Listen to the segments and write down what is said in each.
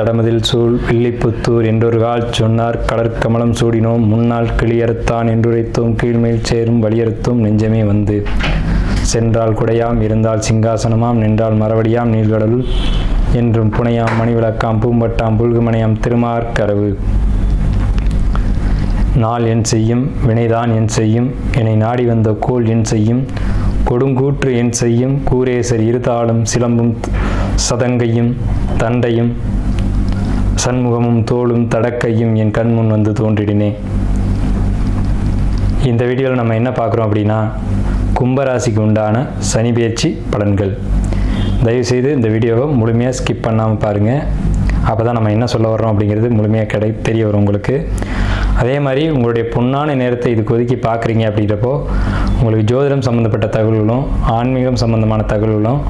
தடமதில் சூழ் வில்லிபுத்தூர் என்றொரு கால் சொன்னார் கடற்கமலம் சூடினோம் முன்னாள் கிளியறுத்தான் என்றுரைத்தோம் கீழ்மேல் சேரும் வலியறுத்தும் நெஞ்சமே வந்து சென்றால் குடையாம் இருந்தால் சிங்காசனமாம் நின்றால் மரவடியாம் நீள்கடலுள் என்றும் புனையாம் மணிவிளக்காம் பூம்பட்டாம் புல்குமனையாம் திருமார்கரவு நாள் என் செய்யும் வினைதான் என் செய்யும் என்னை நாடி வந்த கோள் என் செய்யும் கொடுங்கூற்று என் செய்யும் கூரேசர் இருதாளும் சிலம்பும் சதங்கையும் தண்டையும் சண்முகமும் தோளும் தடக்கையும் என் கண்முன் வந்து தோன்றிடினே. இந்த வீடியோவில் நம்ம என்ன பார்க்குறோம் அப்படின்னா கும்பராசிக்கு உண்டான சனி பெயர்ச்சி பலன்கள். தயவுசெய்து இந்த வீடியோவை முழுமையாக ஸ்கிப் பண்ணாமல் பாருங்கள். அப்போ தான் நம்ம என்ன சொல்ல வர்றோம் அப்படிங்கிறது முழுமையாக தெரிய வரும் உங்களுக்கு. அதே மாதிரி உங்களுடைய பொன்னான நேரத்தை இதுக்கு ஒதுக்கி பார்க்குறீங்க அப்படின்றப்போ உங்களுக்கு ஜோதிடம் சம்மந்தப்பட்ட தகவல்களும் ஆன்மீகம் சம்மந்தமான தகவல்களும்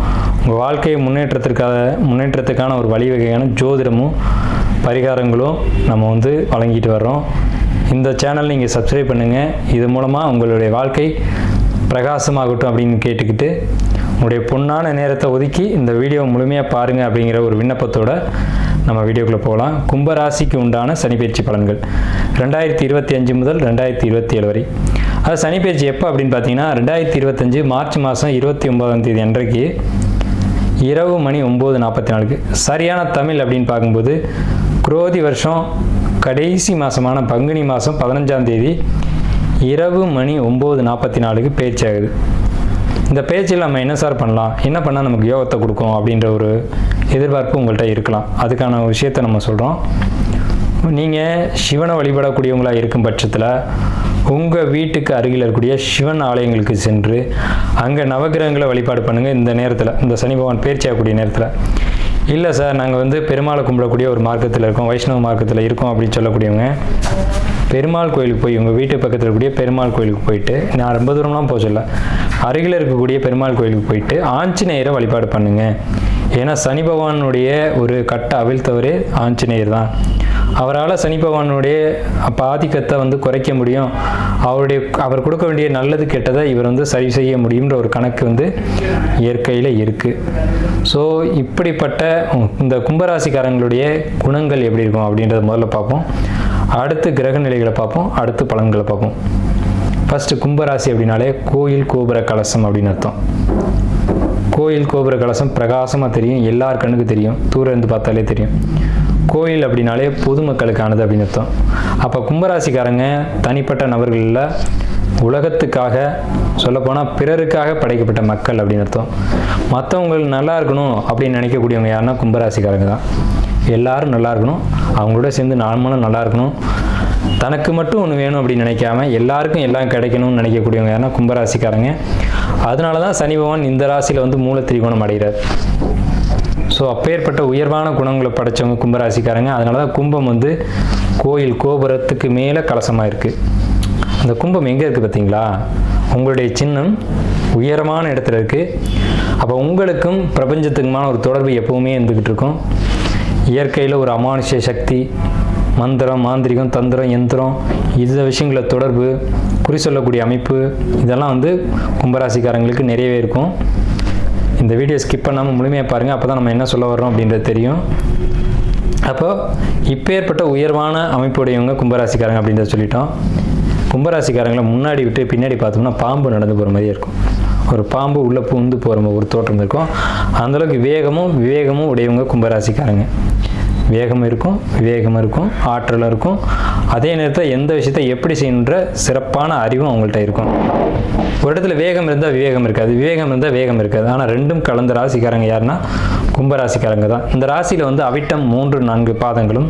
உங்கள் வாழ்க்கையை முன்னேற்றத்துக்கான ஒரு வழிவகையான ஜோதிடமும் பரிகாரங்களும் நம்ம வழங்கிட்டு வர்றோம். இந்த சேனல் நீங்கள் சப்ஸ்கிரைப் பண்ணுங்கள். இது மூலமாக உங்களுடைய வாழ்க்கை பிரகாசமாகட்டும் அப்படின்னு கேட்டுக்கிட்டு உங்களுடைய பொன்னான நேரத்தை ஒதுக்கி இந்த வீடியோவை முழுமையாக பாருங்கள் அப்படிங்கிற ஒரு விண்ணப்பத்தோட நம்ம வீடியோக்குள்ளே போகலாம். கும்பராசிக்கு உண்டான சனிப்பெயர்ச்சி பலன்கள் 2025 முதல் 2027 வரை. அது சனிப்பெயர்ச்சி எப்போ அப்படின்னு பார்த்தீங்கன்னா 2025 மார்ச் மாதம் 29ஆம் தேதி அன்றைக்கு இரவு மணி 9:44. சரியான தமிழ் அப்படின்னு பார்க்கும்போது குரோதி வருஷம் கடைசி மாதமான பங்குனி மாதம் 15ஆம் தேதி இரவு மணி 9:44 பேச்சு ஆகுது. இந்த பேச்சில் நம்ம என்ன சார் பண்ணலாம், என்ன பண்ணால் நமக்கு யோகத்தை கொடுக்கும் அப்படின்ற ஒரு எதிர்பார்ப்பு உங்கள்கிட்ட இருக்கலாம். அதுக்கான விஷயத்தை நம்ம சொல்கிறோம். நீங்கள் சிவனை வழிபடக்கூடியவங்களாக இருக்கும் பட்சத்தில் உங்கள் வீட்டுக்கு அருகில் இருக்கக்கூடிய சிவன் ஆலயங்களுக்கு சென்று அங்கே நவகிரகங்களை வழிபாடு பண்ணுங்கள். இந்த நேரத்தில், இந்த சனி பகவான் பேர்ச்சி ஆகக்கூடிய நேரத்தில். இல்லை சார் நாங்கள் பெருமாளை கும்பிடக்கூடிய ஒரு மார்க்கத்தில் இருக்கோம், வைஷ்ணவ மார்க்கத்தில் இருக்கோம் அப்படின்னு சொல்லக்கூடியவங்க பெருமாள் கோயிலுக்கு போய் உங்கள் வீட்டு பக்கத்தில் இருக்கக்கூடிய பெருமாள் கோயிலுக்கு போயிட்டு, நான் ரொம்ப தூரம்லாம் போக சொல்ல, அருகில் இருக்கக்கூடிய பெருமாள் கோயிலுக்கு போயிட்டு ஆஞ்சநேயரை வழிபாடு பண்ணுங்கள். ஏன்னா சனி பகவானுடைய ஒரு கட்ட அவிழ்த்தவரே ஆஞ்சநேயர் தான். அவரால் சனி பகவானுடைய ஆதிக்கத்தை குறைக்க முடியும். அவர் கொடுக்க வேண்டிய நல்லது கெட்டதை இவர் சரி செய்ய முடியுன்ற ஒரு கணக்கு இயற்கையில் இருக்குது. ஸோ இப்படிப்பட்ட இந்த கும்பராசிக்காரங்களுடைய குணங்கள் எப்படி இருக்கும் அப்படின்றத முதல்ல பார்ப்போம். அடுத்து கிரக நிலைகளை பார்ப்போம், அடுத்து பலன்களை பார்ப்போம். ஃபஸ்ட்டு கும்பராசி அப்படின்னாலே கோயில் கோபுர கலசம் அப்படின்னு அர்த்தம். கோயில் கோபுர கலசம் பிரகாசமாக தெரியும், எல்லார் கண்ணுக்கு தெரியும், தூரம் இருந்து பார்த்தாலே தெரியும். கோயில் அப்படின்னாலே பொதுமக்களுக்கானது அப்படின்னு அர்த்தம். அப்போ கும்பராசிக்காரங்க தனிப்பட்ட நபர்களில் உலகத்துக்காக சொல்லப்போனால் பிறருக்காக படைக்கப்பட்ட மக்கள் அப்படின்னு அர்த்தம். மற்றவங்களுக்கு நல்லா இருக்கணும் அப்படின்னு நினைக்கக்கூடியவங்க யாருன்னா கும்பராசிக்காரங்க தான். எல்லாரும் நல்லா இருக்கணும், அவங்களோட சேர்ந்து நாமளும் நல்லா இருக்கணும், தனக்கு மட்டும் ஒன்று வேணும் அப்படின்னு நினைக்காம எல்லாருக்கும் எல்லாம் கிடைக்கணும்னு நினைக்கக்கூடியவங்க யாருன்னா கும்பராசிக்காரங்க. அதனால தான் சனி பகவான் இந்த ராசியில் மூலத்திரிகோணம் அடைகிறார். ஸோ அப்பேற்பட்ட உயர்வான குணங்களை படைத்தவங்க கும்பராசிக்காரங்க. அதனால தான் கும்பம் கோயில் கோபுரத்துக்கு மேலே கலசமாக இருக்குது. அந்த கும்பம் எங்கே இருக்குது பார்த்தீங்களா? உங்களுடைய சின்னம் உயரமான இடத்துல இருக்குது. அப்போ உங்களுக்கும் பிரபஞ்சத்துக்குமான ஒரு தொடர்பு எப்போவுமே இருந்துக்கிட்டு இருக்கும். இயற்கையில் ஒரு அமானுஷ்ய சக்தி, மந்திரம், மாந்திரிகம், தந்திரம், யந்திரம், இந்த விஷயங்கள தொடர்பு, குறி சொல்லக்கூடிய அமைப்பு, இதெல்லாம் கும்பராசிக்காரங்களுக்கு நிறையவே இருக்கும். இந்த வீடியோ ஸ்கிப் பண்ணாமல் முழுமையாக பாருங்கள். அப்போ தான் நம்ம என்ன சொல்ல வர்றோம் அப்படின்றது தெரியும். அப்போது இப்போ ஏற்பட்ட உயர்வான அமைப்புடையவங்க கும்பராசிக்காரங்க அப்படின்றத சொல்லிட்டோம். கும்பராசிக்காரங்களை முன்னாடி விட்டு பின்னாடி பார்த்தோம்னா பாம்பு நடந்து போகிற மாதிரியே இருக்கும். ஒரு பாம்பு உள்ளே பூந்து போகிற ஒரு தோற்றம் இருக்கும். அந்தளவுக்கு விவேகமும் உடையவங்க கும்பராசிக்காரங்க. வேகம் இருக்கும், விவேகம் இருக்கும், ஆற்றலும் இருக்கும். அதே நேரத்தில் எந்த விஷயத்தை எப்படி செய்யணுன்ற சிறப்பான அறிவும் அவங்கள்ட்ட இருக்கும். ஒரு இடத்துல வேகம் இருந்தால் விவேகம் இருக்காது, விவேகம் இருந்தால் வேகம் இருக்காது. ஆனால் ரெண்டும் கலந்த ராசிக்காரங்க யாருன்னா கும்பராசிக்காரங்க தான். இந்த ராசியில் அவிட்டம் 3-4 பாதங்களும்,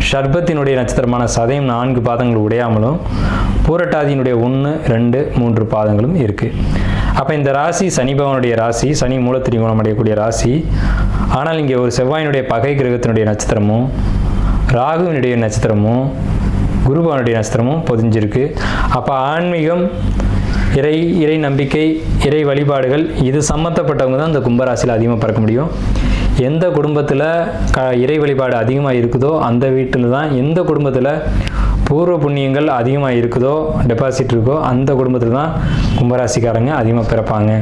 ஷர்பத்தினுடைய நட்சத்திரமான சதயம் 4 பாதங்கள் உடையாமலும், பூரட்டாதியினுடைய 1-2-3 பாதங்களும் இருக்குது. அப்போ இந்த ராசி சனி பகவானுடைய ராசி, சனி மூலத்திரிகோணம் அடையக்கூடிய ராசி. ஆனால் இங்கே ஒரு செவ்வாயினுடைய பகை கிரகத்தினுடைய நட்சத்திரமும், ராகுவினுடைய நட்சத்திரமும், குருபவனுடைய நட்சத்திரமும் பொதிஞ்சிருக்கு. அப்போ ஆன்மீகம், இறை நம்பிக்கை, இறை வழிபாடுகள், இது சம்மந்தப்பட்டவங்க தான் இந்த கும்பராசியில் அதிகமாக பார்க்க முடியும். எந்த குடும்பத்தில் இறை வழிபாடு அதிகமாக இருக்குதோ அந்த வீட்டில் தான், எந்த குடும்பத்தில் பூர்வ புண்ணியங்கள் அதிகமாக இருக்குதோ, டெபாசிட் இருக்கோ, அந்த குடும்பத்தில் தான் கும்பராசிக்காரங்க அதிகமாக பிறப்பாங்க.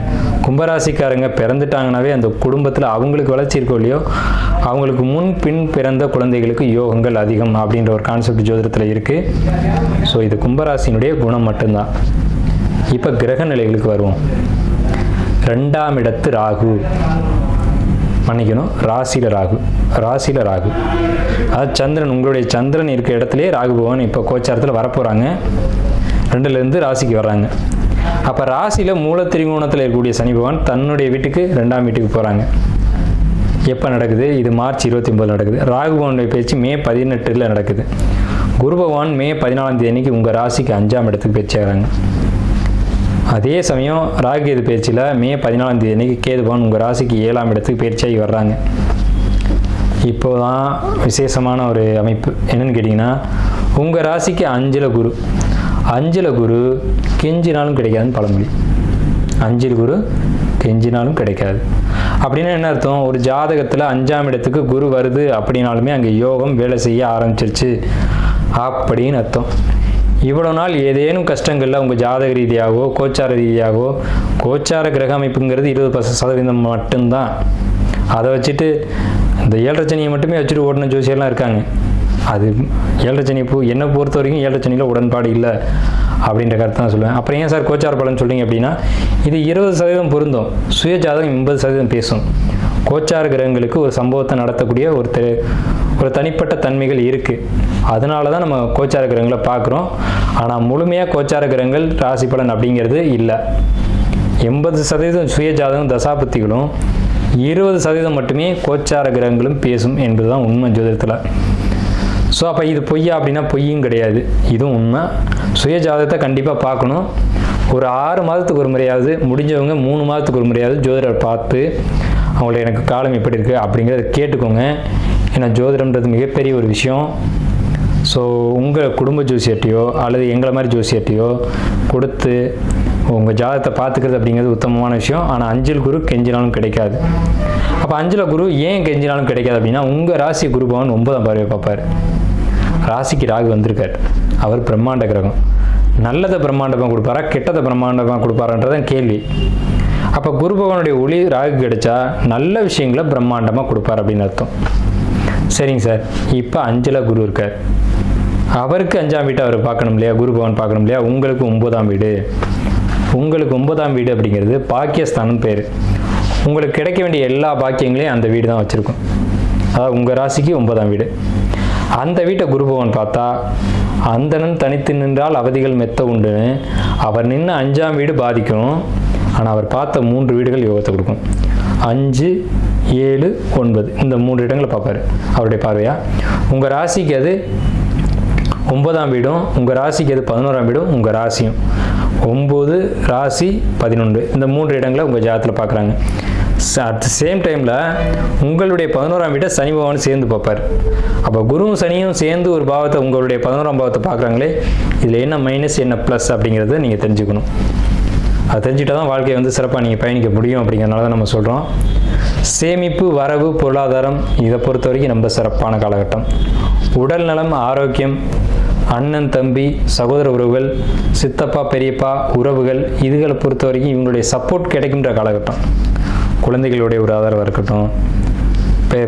கும்பராசிக்காரங்க பிறந்துட்டாங்கனாவே அந்த குடும்பத்தில் அவங்களுக்கு வளர்ச்சி இருக்கோ இல்லையோ, அவங்களுக்கு முன் பின் பிறந்த குழந்தைகளுக்கு யோகங்கள் அதிகம் அப்படின்ற ஒரு கான்செப்ட் ஜோதிடத்தில் இருக்குது. ஸோ இது கும்பராசினுடைய குணம் மட்டும்தான். இப்போ கிரக நிலைகளுக்கு வருவோம். 2ஆம் இடத்து ராகு, மன்னிக்கணும், ராசியில் ராகு, அதாவது சந்திரன், உங்களுடைய சந்திரன் இருக்க இடத்துலேயே ராகு பகவான் இப்போ கோச்சாரத்தில் வரப்போகிறாங்க. 2லேருந்து ராசிக்கு வர்றாங்க. அப்போ ராசியில் மூல திரிகோணத்தில் இருக்கக்கூடிய சனி பகவான் தன்னுடைய வீட்டுக்கு 2ஆம் வீட்டுக்கு போகிறாங்க. எப்போ நடக்குது? இது மார்ச் 29 நடக்குது. ராகு பகவானுடைய பேச்சு மே 18 நடக்குது. குரு பகவான் மே 14 தேதிக்கு உங்கள் ராசிக்கு 5ஆம் இடத்துக்கு பேச்சு ஆகிறாங்க. அதே சமயம் ராகு கேது பேச்சில் மே 14 தேதி கேது பகவான் உங்கள் ராசிக்கு 7ஆம் இடத்துக்கு பயிற்சியாகி வர்றாங்க. இப்போ தான் விசேஷமான ஒரு அமைப்பு என்னன்னு கேட்டிங்கன்னா, உங்கள் ராசிக்கு 5ல் குரு கெஞ்சினாலும் கிடைக்காதுன்னு பழமொழி. 5ல் குரு கெஞ்சினாலும் கிடைக்காது அப்படின்னா என்ன அர்த்தம்? ஒரு ஜாதகத்தில் 5ஆம் இடத்துக்கு குரு வருது அப்படின்னாலுமே அங்கே யோகம் வேலை செய்ய ஆரம்பிச்சிருச்சு அப்படின்னு அர்த்தம். இவ்வளோ நாள் ஏதேனும் கஷ்டங்களில் உங்கள் ஜாதக ரீதியாகவோ கோச்சார ரீதியாகவோ, கோச்சார கிரக அமைப்புங்கிறது 20% மட்டும்தான். அதை வச்சுட்டு இந்த 7.5 சனியை மட்டுமே வச்சுட்டு ஓடின ஜோசியெல்லாம் இருக்காங்க. அது 7.5 சனி என்னை பொறுத்த வரைக்கும் 7.5 சனியில் உடன்பாடு இல்லை அப்படின்ற கருத்தை தான் சொல்லுவேன். அப்புறம் ஏன் சார் கோச்சார பலன் சொல்கிறீங்க அப்படின்னா, இது 20% பொருந்தும், சுய ஜாதகம் 80% பேசும். கோச்சார கிரகங்களுக்கு ஒரு சம்பவத்தை நடத்தக்கூடிய ஒரு தனிப்பட்ட தன்மைகள் இருக்குது. அதனால தான் நம்ம கோச்சார கிரகங்களை பார்க்குறோம். ஆனால் முழுமையாக கோச்சார கிரகங்கள் ராசி பலன் அப்படிங்கிறது இல்லை. 80% சுய ஜாதகம் தசாபத்திகளும் 20% மட்டுமே கோச்சார கிரகங்களும் பேசும் என்பது தான் உண்மை ஜோதிடத்தில். ஸோ அப்போ இது பொய்யா அப்படின்னா பொய்யும் கிடையாது, இதுவும் உண்மை. சுய ஜாதகத்தை கண்டிப்பாக பார்க்கணும். ஒரு 6 மாதத்துக்கு ஒரு முறையாவது, முடிஞ்சவங்க 3 மாதத்துக்கு ஒரு முறையாவது ஜோதிடர் பார்த்து அவங்கள எனக்கு காலம் எப்படி இருக்குது அப்படிங்கிறத கேட்டுக்கோங்க. ஏன்னா ஜோதிடம்ன்றது மிகப்பெரிய ஒரு விஷயம். ஸோ உங்கள் குடும்ப ஜோசியர்ட்டையோ அல்லது எங்களை மாதிரி ஜோசியர்ட்டையோ கொடுத்து உங்கள் ஜாதகத்தை பார்த்துக்கிறது அப்படிங்கிறது உத்தமமான விஷயம். ஆனால் 5ல் குரு கெஞ்சினாலும் கிடைக்காது. அப்போ 5ல் குரு ஏன் கெஞ்சினாலும் கிடைக்காது அப்படின்னா, உங்கள் ராசி குரு பகவான் 9ஆம் பார்வையை பார்ப்பார். ராசிக்கு ராகு வந்திருக்கார். அவர் பிரம்மாண்ட கிரகம். நல்லதை பிரம்மாண்டமாக கொடுப்பாரா, கெட்டதை பிரம்மாண்டமாக கொடுப்பாரான்றதான் கேள்வி. அப்போ குரு பகவானுடைய ஒளி ராகு கிடைச்சா நல்ல விஷயங்களை பிரம்மாண்டமாக கொடுப்பார் அப்படின்னு அர்த்தம். சரிங்க சார், இப்போ 5ல் குரு இருக்கார். அவருக்கு 5ஆம் வீட்டை அவர் பார்க்கணும் இல்லையா, குரு பகவான் பார்க்கணும் இல்லையா. உங்களுக்கு 9ஆம் வீடு. உங்களுக்கு 9ஆம் வீடு அப்படிங்கிறது பாக்கியஸ்தானம் பேர். உங்களுக்கு கிடைக்க வேண்டிய எல்லா பாக்கியங்களையும் அந்த வீடு தான் வச்சுருக்கும். அதாவது உங்கள் ராசிக்கு 9ஆம் வீடு. அந்த வீட்டை குரு பகவான் பார்த்தா, அந்தணன் தனித்து நின்றால் அவதிகள் மெத்த உண்டுன்னு அவர் நின்று 5ஆம் வீடு பாதிக்கும். ஆனால் அவர் பார்த்த 3 வீடுகள் யோகத்தை கொடுக்கும். 5, 7, 9 இந்த 3 இடங்களை பார்ப்பார் அவருடைய பார்வையா. உங்கள் ராசிக்கு அது 9ஆம் வீடும், உங்கள் ராசிக்கு அது 11ஆம் வீடும், உங்கள் ராசியும் 9, ராசி 11 இந்த 3 இடங்களை உங்கள் ஜாதகத்தில் பார்க்குறாங்க. அட் த சேம் டைமில் உங்களுடைய 11ஆம் வீட்டை சனி பகவான் சேர்ந்து பார்ப்பார். அப்போ குருவும் சனியும் சேர்ந்து ஒரு பாவத்தை, உங்களுடைய 11ஆம் பாவத்தை பார்க்குறாங்களே, இதில் என்ன மைனஸ் என்ன ப்ளஸ் அப்படிங்கிறத நீங்கள் தெரிஞ்சுக்கணும். அதை தெரிஞ்சுட்டால் தான் வாழ்க்கையை சிறப்பாக நீங்கள் பயணிக்க முடியும். அப்படிங்கிறனால தான் நம்ம சொல்கிறோம். சேமிப்பு, வரவு, பொருளாதாரம் இதை பொறுத்த வரைக்கும் ரொம்ப சிறப்பான காலகட்டம். உடல் நலம், ஆரோக்கியம், அண்ணன் தம்பி சகோதர உறவுகள், சித்தப்பா பெரியப்பா உறவுகள், இதுகளை பொறுத்த வரைக்கும் இவங்களுடைய சப்போர்ட் கிடைக்கின்ற காலகட்டம். குழந்தைகளுடைய ஒரு ஆதரவாக இருக்கட்டும்,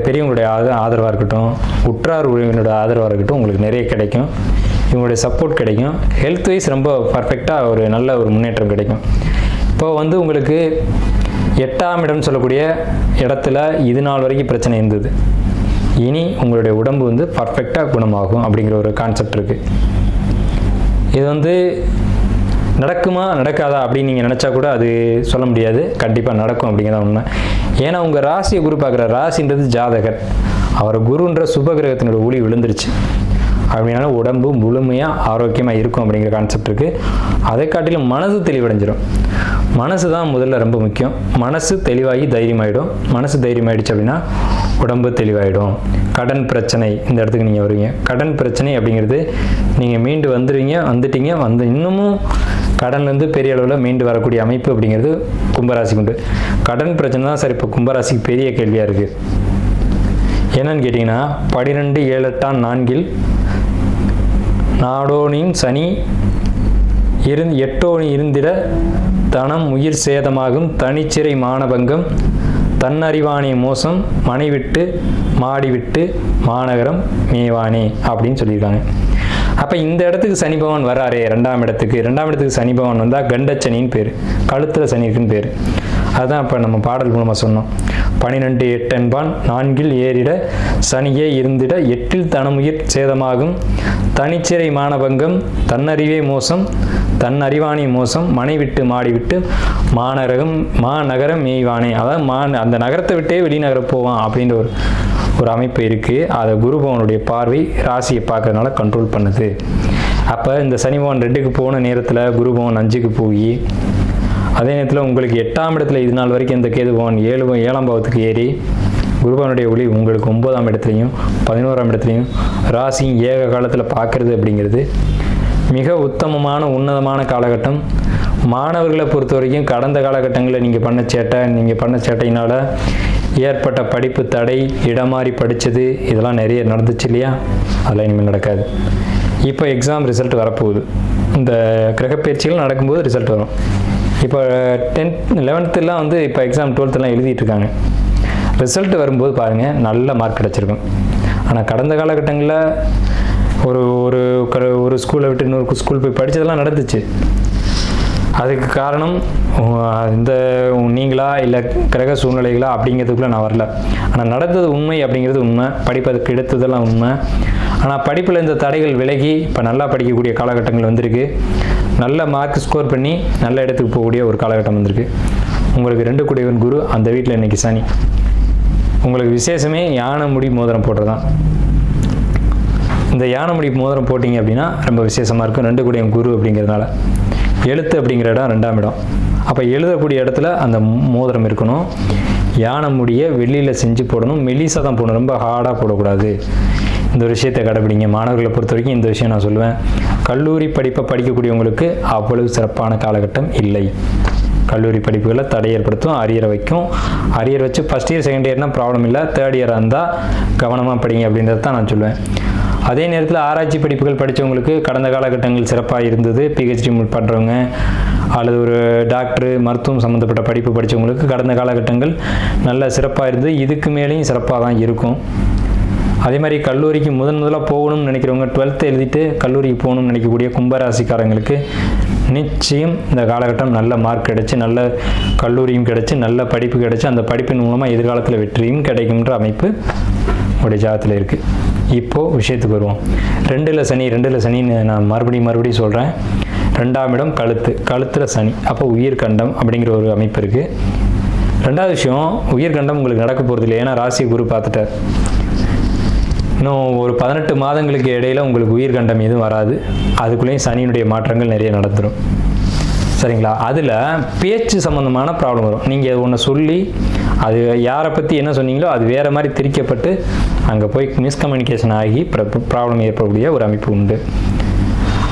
பெரியவங்களுடைய ஆதரவாக இருக்கட்டும், உற்றார் உறவினருடைய ஆதரவாக இருக்கட்டும், உங்களுக்கு நிறைய கிடைக்கும். இவங்களுடைய சப்போர்ட் கிடைக்கும். ஹெல்த் வைஸ் ரொம்ப பர்ஃபெக்டாக ஒரு நல்ல ஒரு முன்னேற்றம் கிடைக்கும். இப்போ உங்களுக்கு 8ஆம் இடம் சொல்லக்கூடிய இடத்துல இது நாள் வரைக்கும் பிரச்சனை இருந்தது. இனி உங்களுடைய உடம்பு பர்ஃபெக்டாக குணமாகும் அப்படிங்கிற ஒரு கான்செப்ட் இருக்குது. இது நடக்குமா நடக்காதா அப்படின்னு நீங்கள் நினச்சா கூட அது சொல்ல முடியாது. கண்டிப்பாக நடக்கும் அப்படிங்கிறத உண்மை. ஏன்னா உங்கள் ராசியை குரு பார்க்குற, ராசின்றது ஜாதகர், அவர் குருன்ற சுபகிரகத்தினோட ஒளி விழுந்துருச்சு அப்படின்னால உடம்பு முழுமையாக ஆரோக்கியமாக இருக்கும் அப்படிங்கிற கான்செப்ட் இருக்குது. அதை காட்டிலும் மனசு தெளிவடைஞ்சிடும். மனசு தான் முதல்ல ரொம்ப முக்கியம். மனசு தெளிவாகி தைரியமாகிடும். மனசு தைரியமாகிடுச்சு அப்படின்னா உடம்பு தெளிவாகிடும். கடன் பிரச்சனை, இந்த இடத்துக்கு நீங்கள் வருவீங்க. கடன் பிரச்சனை அப்படிங்கிறது நீங்கள் மீண்டு வந்துட்டீங்க இன்னமும் கடன்லேருந்து பெரிய அளவில் மீண்டு வரக்கூடிய அமைப்பு அப்படிங்கிறது கும்பராசிக்கு உண்டு. கடன் பிரச்சனை தான் சார் இப்போ கும்பராசிக்கு பெரிய கேள்வியாக இருக்குது. என்னன்னு கேட்டிங்கன்னா 12, 7, 8, 4 நாடோனின் சனி எட்டோனி இருந்திட தனம் உயிர் சேதமாகும் தனிச்சிறை மானபங்கம் தன்னறிவானே மோசம் மனைவிட்டு மாடிவிட்டு மாநகரம் மேவானே அப்படின்னு சொல்லியிருக்காங்க. அப்போ இந்த இடத்துக்கு சனி பகவான் வராரே, ரெண்டாம் இடத்துக்கு சனி பகவான் வந்தால் கண்டச்சனின்னு பேர், கழுத்தில் சனி இருக்குன்னு பேர். அதுதான் இப்போ நம்ம பாடல் மூலமாக சொன்னோம். 12 8 என்பான் 4 ஏறிட சனியே இருந்திட 8 தனமுயிர் சேதமாகும் தனிச்சிறை மானபங்கம் தன்னறிவே மோசம் தன்னறிவானே மோசம் மனைவிட்டு மாடிவிட்டு மாநகரம் மேய்வானே. அதாவது அந்த நகரத்தை விட்டே வெளிநகரம் போவான் அப்படின்ற ஒரு அமைப்பு இருக்குது. அதை குரு பகவானுடைய பார்வை ராசியை பார்க்கறதுனால கண்ட்ரோல் பண்ணுது. அப்போ இந்த சனி பகவான் 2க்கு போன நேரத்தில் குரு பகவான் 5க்கு போய், அதே நேரத்தில் உங்களுக்கு 8ஆம் இடத்துல இது நாள் வரைக்கும் இந்த கேது பகவான் 7ஆம் பாவத்துக்கு ஏறி குரு பகவானுடைய ஒளி உங்களுக்கு 9ஆம் இடத்துலையும் 11ஆம் இடத்துலையும் ராசியும் ஏக காலத்தில் பார்க்கறது அப்படிங்கிறது மிக உத்தமமான உன்னதமான காலகட்டம். மாணவர்களை பொறுத்த வரைக்கும் கடந்த காலகட்டங்களில் நீங்கள் பண்ண சேட்டையினால் ஏற்பட்ட படிப்பு தடை, இடமாறி படித்தது, இதெல்லாம் நிறைய நடந்துச்சு இல்லையா? அதெல்லாம் இனிமேல் நடக்காது. இப்போ எக்ஸாம் ரிசல்ட் வரப்போகுது. இந்த கிரகப்பயிற்சிகள் நடக்கும்போது ரிசல்ட் வரும். இப்போ 10th 11th வந்து இப்போ எக்ஸாம் 12th எழுதிட்டு இருக்காங்க. ரிசல்ட் வரும்போது பாருங்கள் நல்ல மார்க் கிடச்சிருக்கும். ஆனால் கடந்த காலகட்டங்களில் ஒரு ஸ்கூலை விட்டு இன்னொரு ஸ்கூல் போய் படித்ததெல்லாம் நடந்துச்சு. அதுக்கு காரணம் இந்த நீங்களா இல்லை கிரக சூழ்நிலைகளா அப்படிங்கிறதுக்குள்ளே நான் வரல. ஆனால் நடந்தது உண்மை அப்படிங்கிறது உண்மை, படிப்பதற்கு எடுத்ததெல்லாம் உண்மை. ஆனால் படிப்பில் இந்த தடைகள் விலகி இப்போ நல்லா படிக்கக்கூடிய காலகட்டங்கள் வந்திருக்கு. நல்ல மார்க் ஸ்கோர் பண்ணி நல்ல இடத்துக்கு போகக்கூடிய ஒரு காலகட்டம் வந்திருக்கு. உங்களுக்கு 2 கூடியவன் குரு, அந்த வீட்டில் இன்றைக்கி சனி. உங்களுக்கு விசேஷமே யானை முடி மோதிரம் போடுறதான். இந்த யானை முடி மோதிரம் போட்டிங்க அப்படின்னா ரொம்ப விசேஷமாக இருக்கும். 2 கூடியவன் குரு அப்படிங்கிறதுனால. எழுத்து அப்படிங்கிற இடம் 2ஆம் இடம். அப்போ எழுதக்கூடிய இடத்துல அந்த மோதிரம் இருக்கணும். யானை முடியை வெள்ளியில் செஞ்சு போடணும். மெலிசாக தான் போடணும், ரொம்ப ஹார்டாக போடக்கூடாது. இந்த ஒரு விஷயத்தை கடைப்பிடிங்க. மாணவர்களை பொறுத்த வரைக்கும் இந்த விஷயம் நான் சொல்லுவேன். கல்லூரி படிப்பை படிக்கக்கூடியவங்களுக்கு அவ்வளவு சிறப்பான காலகட்டம் இல்லை. கல்லூரி படிப்புகளை தடை ஏற்படுத்தும், அரியரை வைக்கும். அரியர் வச்சு ஃபஸ்ட் இயர் செகண்ட் இயர்னால் ப்ராப்ளம் இல்லை, தேர்ட் இயராக இருந்தால் கவனமாக படிங்க அப்படின்றது தான் நான் சொல்லுவேன். அதே நேரத்தில் ஆராய்ச்சி படிப்புகள் படித்தவங்களுக்கு கடந்த காலகட்டங்கள் சிறப்பாக இருந்தது. பிஹெச்டி பண்ணுறவங்க அல்லது ஒரு டாக்டரு மருத்துவம் சம்மந்தப்பட்ட படிப்பு படித்தவங்களுக்கு கடந்த காலகட்டங்கள் நல்ல சிறப்பாக இருந்தது. இதுக்கு மேலேயும் சிறப்பாக தான் இருக்கும். அதே மாதிரி கல்லூரிக்கு முதலாக போகணும்னு நினைக்கிறவங்க 12th எழுதிட்டு கல்லூரிக்கு போகணும்னு நினைக்கக்கூடிய கும்பராசிக்காரங்களுக்கு நிச்சயம் இந்த காலகட்டம் நல்ல மார்க் கிடைச்சி, நல்ல கல்லூரியும் கிடைச்சி, நல்ல படிப்பு கிடைச்சி, அந்த படிப்பின் மூலமாக எதிர்காலத்தில் வெற்றியும் கிடைக்கும்ன்ற அமைப்பு உடைய ஜாதகத்தில் இருக்குது. இப்போது விஷயத்துக்கு வருவோம். 2ல் சனின்னு நான் மறுபடியும் சொல்கிறேன். 2ஆம் இடம் கழுத்தில் சனி. அப்போ உயிர்கண்டம் அப்படிங்கிற ஒரு அமைப்பு இருக்குது. 2வது விஷயம், உயிர்கண்டம் உங்களுக்கு நடக்க போகிறது இல்லை. ஏன்னா ராசி குரு பார்த்துட்டார். இன்னும் ஒரு 18 மாதங்களுக்கு இடையில் உங்களுக்கு உயிர்கண்டம் எதுவும் வராது. அதுக்குள்ளேயும் சனியினுடைய மாற்றங்கள் நிறைய நடந்துடும். சரிங்களா? அதில் பேச்சு சம்மந்தமான ப்ராப்ளம் வரும். நீங்கள் ஒன்று சொல்லி அது யாரை பற்றி என்ன சொன்னீங்களோ அது வேறு மாதிரி திரிக்கப்பட்டு அங்கே போய் மிஸ்கம்யூனிகேஷன் ஆகி ப்ராப்ளம் ஏற்படக்கூடிய ஒரு அமைப்பு உண்டு.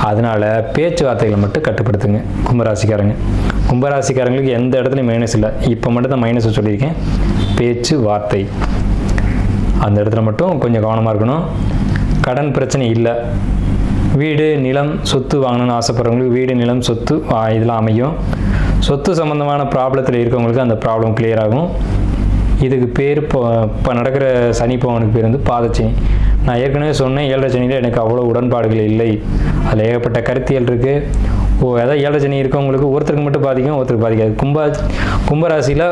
அதனால் பேச்சுவார்த்தைகளை மட்டும் கட்டுப்படுத்துங்க கும்பராசிக்காரங்களுக்கு எந்த இடத்துலையும் மைனஸ் இல்லை. இப்போ மட்டும் தான் மைனஸ் சொல்லியிருக்கேன். பேச்சு வார்த்தை அந்த இடத்துல மட்டும் கொஞ்சம் கவனமாக இருக்கணும். கடன் பிரச்சனை இல்லை. வீடு நிலம் சொத்து வாங்கணும்னு ஆசைப்படுறவங்களுக்கு வீடு நிலம் சொத்து இதெல்லாம் அமையும். சொத்து சம்மந்தமான ப்ராப்ளத்தில் இருக்கவங்களுக்கு அந்த ப்ராப்ளம் கிளியர் ஆகும். இதுக்கு பேர் இப்போ நடக்கிற சனி பகவானுக்கு பேர் வந்து பாதச்சனி. நான் ஏற்கனவே சொன்னேன், 7ரை சனியில் எனக்கு அவ்வளோ உடன்பாடுகள் இல்லை. அதில் ஏகப்பட்ட கருத்தியல் இருக்குது. ஏதாவது 7ரை சனி இருக்கவங்களுக்கு ஒருத்தருக்கு மட்டும் பாதிக்கும், ஒருத்தருக்கு பாதிக்காது. கும்பராசியில்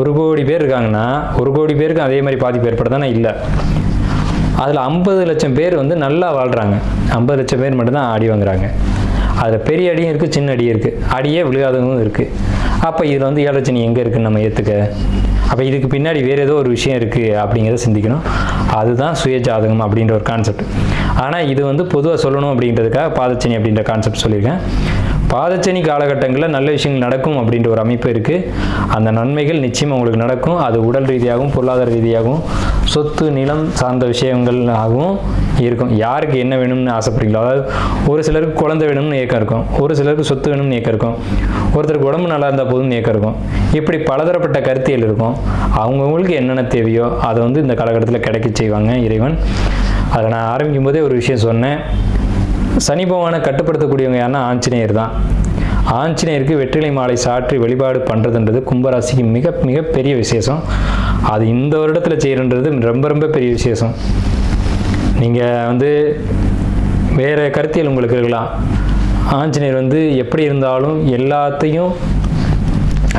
ஒரு கோடி பேர் இருக்காங்கன்னா 1 கோடி பேருக்கு அதே மாதிரி பாதிப்பு ஏற்படுதானே? இல்லை. அதில் 50 லட்சம் பேர் வந்து நல்லா வாழ்கிறாங்க. 50 லட்சம் பேர் மட்டும்தான் அடி வாங்குறாங்க. அதில் பெரிய அடியும் இருக்குது, சின்ன அடியும் இருக்குது, அடியே விழுகாதவங்களும் இருக்குது. அப்போ இதில் வந்து 7ரை சனி எங்கே இருக்குன்னு நம்ம ஏற்றுக்க? அப்போ இதுக்கு பின்னாடி வேறு ஏதோ ஒரு விஷயம் இருக்குது அப்படிங்கிறத சிந்திக்கணும். அதுதான் சுய ஜாதகம் அப்படின்ற ஒரு கான்செப்ட். ஆனால் இது வந்து பொதுவாக சொல்லணும் அப்படின்றதுக்காக பாதச்சனி அப்படின்ற கான்செப்ட் சொல்லியிருக்கேன். பாதச்சனி காலகட்டங்களில் நல்ல விஷயங்கள் நடக்கும் அப்படின்ற ஒரு அமைப்பு இருக்குது. அந்த நன்மைகள் நிச்சயமாக உங்களுக்கு நடக்கும். அது உடல் ரீதியாகவும் பொருளாதார ரீதியாகவும் சொத்து நிலம் சார்ந்த விஷயங்களாகவும் இருக்கும். யாருக்கு என்ன வேணும்னு ஆசைப்படுறீங்களோ, அதாவது ஒரு சிலருக்கு குழந்தை வேணும்னு ஏக்கம் இருக்கும், ஒரு சிலருக்கு சொத்து வேணும்னு ஏக்கம் இருக்கும், ஒருத்தருக்கு உடம்பு நல்லா இருந்தால் போதும்னு ஏக்கம் இருக்கும். இப்படி பலதரப்பட்ட கருத்தியல் இருக்கும். அவங்கவுங்களுக்கு என்னென்ன தேவையோ அதை வந்து இந்த காலகட்டத்தில் கிடைக்க செய்வாங்க இறைவன். அதை நான் ஆரம்பிக்கும் போதே ஒரு விஷயம் சொன்னேன். சனி பகவானை கட்டுப்படுத்தக்கூடியவங்க யாருன்னா ஆஞ்சநேயர் தான். ஆஞ்சநேயருக்கு வெற்றிலை மாலை சாற்றி வழிபாடு பண்ணுறதுன்றது கும்பராசிக்கு மிக மிக பெரிய விசேஷம். அது இந்த வருடத்தில் செய்கிறன்றது ரொம்ப ரொம்ப பெரிய விசேஷம். நீங்கள் வேறு கருத்தியல் உங்களுக்கு இருக்கலாம். ஆஞ்சநேயர் எப்படி இருந்தாலும் எல்லாத்தையும்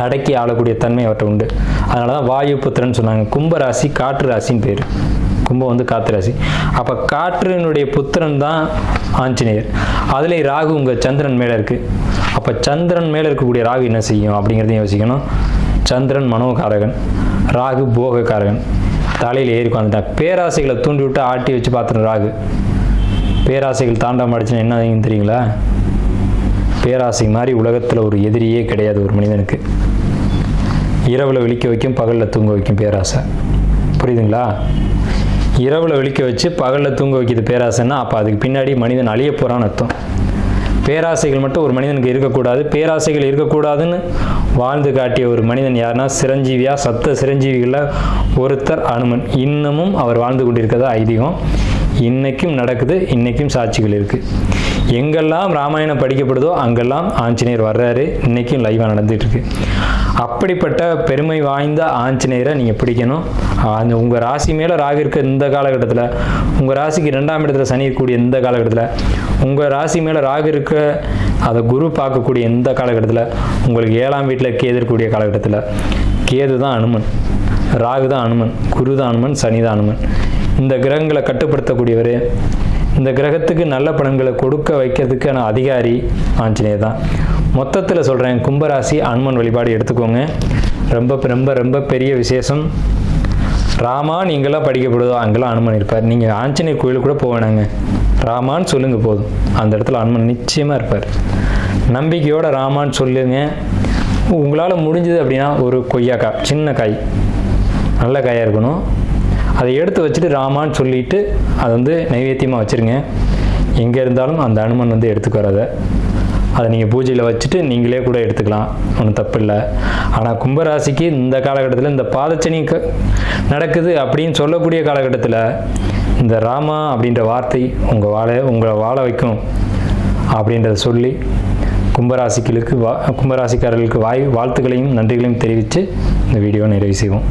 அடக்கி ஆளக்கூடிய தன்மை அவர்கிட்ட உண்டு. அதனால தான் வாயு புத்திரன்னு சொன்னாங்க. கும்பராசி காற்று ராசின்னு பேர். கும்பம் காற்று ராசி. அப்போ காற்றினுடைய புத்திரன் தான் ஆஞ்சநேயர். அதுலேயும் ராகு உங்கள் சந்திரன் மேலே இருக்குது. அப்போ சந்திரன் மேலே இருக்கக்கூடிய ராகு என்ன செய்யும் அப்படிங்கிறதையும் யோசிக்கணும். சந்திரன் மனோகாரகன், ராகு போகக்காரகன். தலையில் ஏறி உட்காந்துட்டான். பேராசைகளை தூண்டி விட்டு ஆட்டி வச்சு பார்த்துட்டு ராகு பேராசைகள் தாண்டாம அடிச்சுன்னா என்ன ஆகுதுன்னு தெரியுங்களா? பேராசை மாதிரி உலகத்தில் ஒரு எதிரியே கிடையாது ஒரு மனிதனுக்கு. இரவில் விழிக்க வைக்கும், பகலில் தூங்க வைக்கும் பேராசை. புரியுதுங்களா? இரவில் விழிக்க வச்சு பகலில் தூங்க வைக்கிறது பேராசைன்னா அப்போ அதுக்கு பின்னாடி மனிதன் அழிய போகிறான்னு அர்த்தம். பேராசைகள் மட்டும் ஒரு மனிதனுக்கு இருக்கக்கூடாது. பேராசைகள் இருக்கக்கூடாதுன்னு வாழ்ந்து காட்டிய ஒரு மனிதன் யாருன்னா சிரஞ்சீவியா, சப்த சிரஞ்சீவிகளில் ஒருத்தர் அனுமன். இன்னமும் அவர் வாழ்ந்து கொண்டிருக்கிறதா ஐதீகம். இன்னைக்கும் நடக்குது, இன்னைக்கும் சாட்சிகள் இருக்குது. எங்கெல்லாம் ராமாயணம் படிக்கப்படுதோ அங்கெல்லாம் ஆஞ்சநேயர் வர்றாரு. இன்னைக்கும் லைவாக நடந்துட்டு இருக்கு. அப்படிப்பட்ட பெருமை வாய்ந்த ஆஞ்சநேயரை நீங்கள் பிடிக்கணும். உங்கள் ராசி மேலே ராகு இருக்க இந்த காலகட்டத்தில், உங்கள் ராசிக்கு 2ஆம் இடத்துல சனி இருக்கக்கூடிய இந்த காலகட்டத்தில், உங்கள் ராசி மேலே ராகு இருக்க அதை குரு பார்க்கக்கூடிய இந்த காலகட்டத்தில், உங்களுக்கு 7ஆம் வீட்டில் கேது இருக்கக்கூடிய காலகட்டத்தில், கேது தான் அனுமன், ராகு தான் அனுமன், குரு தான் அனுமன், சனி தான் அனுமன். இந்த கிரகங்களை கட்டுப்படுத்தக்கூடியவர். இந்த கிரகத்துக்கு நல்ல பலன்களை கொடுக்க வைக்கிறதுக்கான அதிகாரி ஆஞ்சநேயர் தான். மொத்தத்தில் சொல்கிறேன், கும்பராசி அனுமன் வழிபாடு எடுத்துக்கோங்க. ரொம்ப ரொம்ப ரொம்ப பெரிய விசேஷம். ராமான் எங்கெல்லாம் படிக்கப்படுதோ அங்கெல்லாம் அனுமன் இருப்பார். நீங்கள் ஆஞ்சநேயர் கோயிலுக்கு கூட போக வேணாங்க, ராமான்னு சொல்லுங்கள் போதும், அந்த இடத்துல அனுமன் நிச்சயமாக இருப்பார். நம்பிக்கையோட ராமான்னு சொல்லுங்க. உங்களால் முடிஞ்சது அப்படின்னா ஒரு கொய்யாக்காய், சின்ன காய், நல்ல காயாக இருக்கணும், அதை எடுத்து வச்சுட்டு ராமான்னு சொல்லிட்டு அதை நைவேத்தியமாக வச்சுருங்க. எங்கே இருந்தாலும் அந்த அனுமன் எடுத்துக்கு வராத. அதை நீங்கள் பூஜையில் வச்சுட்டு நீங்களே கூட எடுத்துக்கலாம், ஒன்றும் தப்பு இல்லை. ஆனால் கும்பராசிக்கு இந்த காலகட்டத்தில் இந்த பாதச்சனி நடக்குது அப்படின்னு சொல்லக்கூடிய காலகட்டத்தில் இந்த ராமா அப்படின்ற வார்த்தை உங்களை வாழ வைக்கும் அப்படின்றத சொல்லி கும்பராசிக்காரர்களுக்கு வாழ்த்துக்களையும் நன்றிகளையும் தெரிவித்து இந்த வீடியோ நிறைவு செய்வோம்.